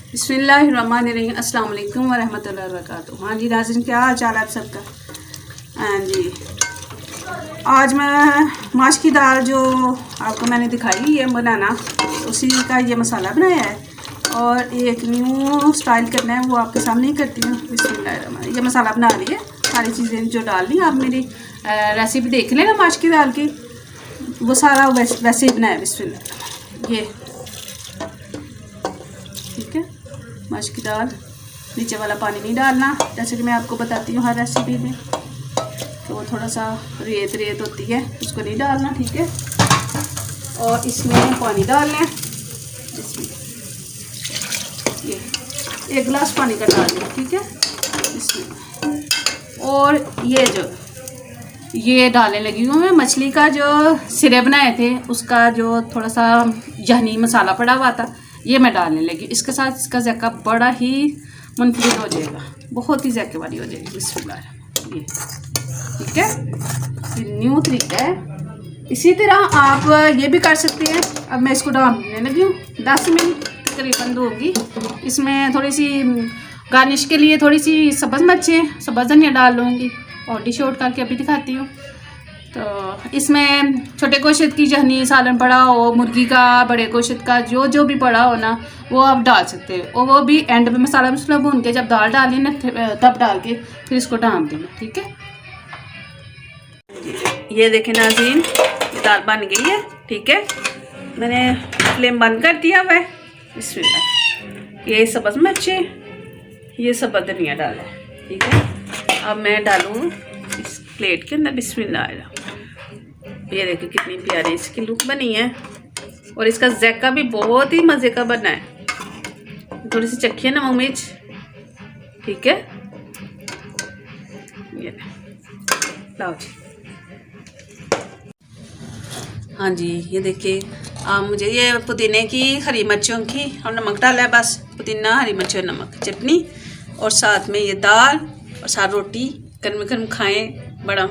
बिस्मिल्लाहिर्रहमानिर्रहीम। अस्सलाम वालेकुम वरहमतुल्लाहि वबरकातुहू। हाँ जी नाज़रीन, क्या हाल चाल है आप सबका। हाँ जी, आज मैं माश की दाल जो आपको मैंने दिखाई ये बनाना, उसी का ये मसाला बनाया है और एक न्यू स्टाइल करना है, वो आपके सामने ही करती हूँ। बिस्मिल्लाहिर्रहमानिर्रहीम। ये मसाला बना रही है, सारी चीज़ें जो डालनी आप मेरी रेसिपी देख लेना माश की दाल की, वो सारा वैसे ही बनाया। बिस्मिल्लाह, ये ठीक है। माश की दाल, नीचे वाला पानी नहीं डालना, जैसे कि मैं आपको बताती हूँ हर रेसिपी में, तो वो थोड़ा सा रेत रेत होती है, उसको नहीं डालना, ठीक है। और इसमें पानी डाल लें, इसमें ये 1 गिलास पानी का डाल लें, ठीक है इसमें। और ये डालने लगी हूँ मैं मछली का जो सिरे बनाए थे, उसका जो थोड़ा सा जहनी मसाला पड़ा हुआ था, ये मैं डालने लगी। इसके साथ इसका ज़ायका बड़ा ही मुनफरिद हो जाएगा, बहुत ही ज़ायके वाली हो जाएगी। बिस्मिल्लाह, ये ठीक है, ये न्यू तरीका है। इसी तरह आप ये भी कर सकते हैं। अब मैं इसको डालने लगी हूँ, 10 मिनट तकरीबन दूँगी। इसमें थोड़ी सी गार्निश के लिए थोड़ी सी सब्ज़ मिर्चें, सब्ज़ धनिया डाल लूँगी और डिश आउट करके अभी दिखाती हूँ। तो इसमें छोटे गोश्त की जहनी सालन पड़ा हो, मुर्गी का, बड़े गोश्त का जो भी पड़ा हो ना, वो आप डाल सकते हो। और वो भी एंड में मसाला भून के जब दाल डाली ना, तब डाल के फिर इसको डाल देना, ठीक है। ये देखें नाज़रीन, दाल बन गई है, ठीक है। मैंने फ्लेम बंद कर दिया हुआ है। बिस्मिल्लाह, ये सब्ज़ मिर्चें, ये सब्ज़ धनिया डाला है, ठीक है। अब मैं डालूँ इस प्लेट के अंदर। बिस्मिल्लाह, ये देखिए कितनी प्यारी इसकी लुक बनी है और इसका ज़ायका भी बहुत ही मज़े का बना है। थोड़ी सी चखिए नमक मिर्च, ठीक है। ये लाओ जी। हाँ जी, ये देखिए मुझे ये पुदीने की, हरी मिर्चों की और नमक डाला है, बस पुदीना, हरी मिर्च और नमक, चटनी और साथ में ये दाल और साथ रोटी गर्म गर्म खाएं, बड़ा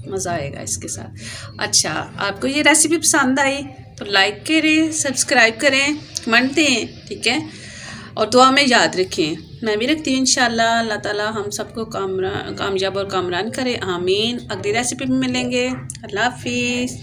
मज़ा आएगा इसके साथ। अच्छा, आपको ये रेसिपी पसंद आई तो लाइक करें, सब्सक्राइब करें, कमेंट दें, ठीक है। और दुआ में याद रखें, मैं भी रखती हूँ इंशाल्लाह। अल्लाह ताला हम सबको कामयाब और कामरान करे, आमीन। अगली रेसिपी में मिलेंगे। अल्लाह हाफिज़।